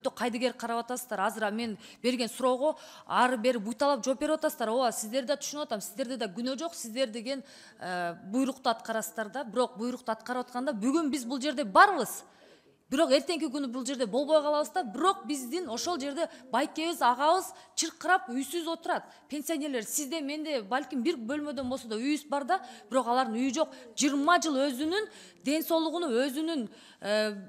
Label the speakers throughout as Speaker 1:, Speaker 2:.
Speaker 1: өтө кайдыгер карап атасыздар. Азыр мен берген суроого ары бери буйталап жооп берип атасыздар. Ооба, сиздерди да түшүнүп атам. Сиздерде да күнөө жок. Сиздер деген буйрукту аткарасыздар да. Бирок буйрукту аткарып атканда бүгүн биз бул жерде барбыз. Бирок эртеңки күнү бул жерде болбой калабыз да. Бирок биздин ошол жерде байкебиз, агабыз чыркырап үйсүз отурат. Пенсионерлер, сизде менде балким бир бөлмөдөн болсо да үйүбүз бар да, бирок алардын үйү жок. 20 жыл өзүнүн ден соолугуну, өзүнүн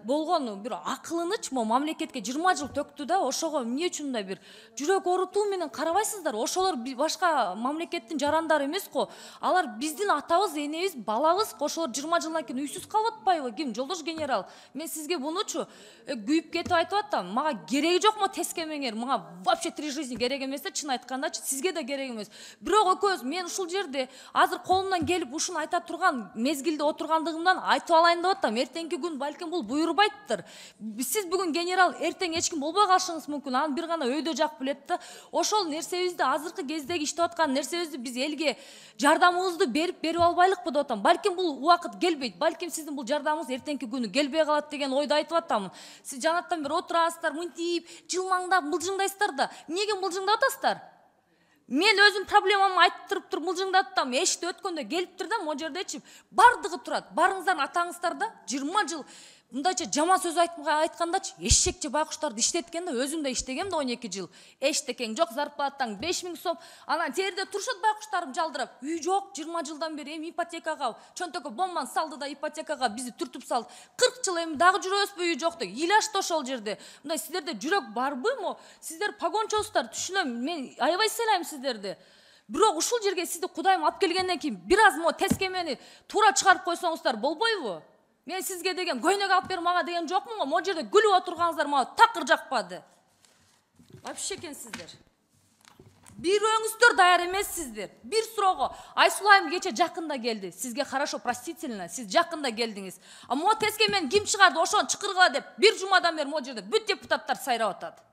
Speaker 1: болгон бир акылынычы мамлекетке 20 жыл төктү да, ошого эмне үчүн да бир жүрөк оорутуу менен карабайсыздар. Ошолор башка мамлекеттин жарандары эмес-ко. Алар биздин атабыз, энебиз, балабыз. Ошолор 20 жылдан кийин үйсүз калып атпайбы? Ким? Жолдош генерал. Мен сизге мунучу күйүп кетип айтып атам. Мага кереги жок тескемеңер. Мага вообще 3 жизни керек эмес да, чын айткандачы, сизге да керек эмес. Бирок экөөбүз мен ушул жерде азыр колумдан келип ушуну айта турган мезгилде отургандыгымдан айтып алайын деп атам. Эртеңки күн балким бул буйрубайттыр. Сиз бүгүн генерал, эртең эч ким болбой калышыңыз мүмкүн. Аны бир гана өйдө жак билет да. Ошол нерсебизди, азыркы кездеги иштеп аткан нерсебизди биз элге жардамыбызды берип албайлыкпы деп атам. Балким бул убакыт келбейт. Балким сиздин бул жардамыңыз эртеңки күнү келбей калат деген ойду айтып атам. Сиз жанаттан бери отурасыздар, мынтип, жылмаңдап, мылжыңдайсыздар да. Эмнеге мылжыңдап атасыздар? Мен өзүм проблемамды айтып туруп мылжыңдап атам. Эшикте өткөндө келиптир да, могу жердечи бардыгы турат. Барыңыздардын атаңыздар да 20 жыл мындайча жаман сөз айткандачы, эшекче байкуштарды иштеткен да, өзүм да иштегем да 12 жыл. Эчтекең жок, зарплатаң 5000 сом. Анан жерде турушат байкуштарым жалдырап. Үй жок, 20 жылдан бери эми ипотекага, чөнтөккө бомбаны салды да ипотекага бизди түртүп салды. 40 жыл эми дагы жүрөбүзбү үй жок деп. Ыйлашты ошол жерде. Мындай сиздерде жүрөк барбы? Сиздер погончосуздар, түшүнөм. Мен аябай сыйлайм сиздерди. Бирок ушул жерге сизди Кудайым алып келгенден кийин бир аз тескемени туура чыгарып койсоңуздар болбойбу? Мен сизге деген көйнөк алып бер мага деген жокмун го. Могу жерде күлүп отурганыңыздар мага такыр жакпады. Вообще экенсиздер. Бирөөңүздөр даяр эмессиздер. Бир суроого Айсулайым кече жакында келди. Сизге хорошо, простительно, сиз жакында келдиңиз. А могу тескемени ким чыгарды? Ошону чыкыргыла деп бир жумадан бери могу жерде бүт депутаттар сайрап атат.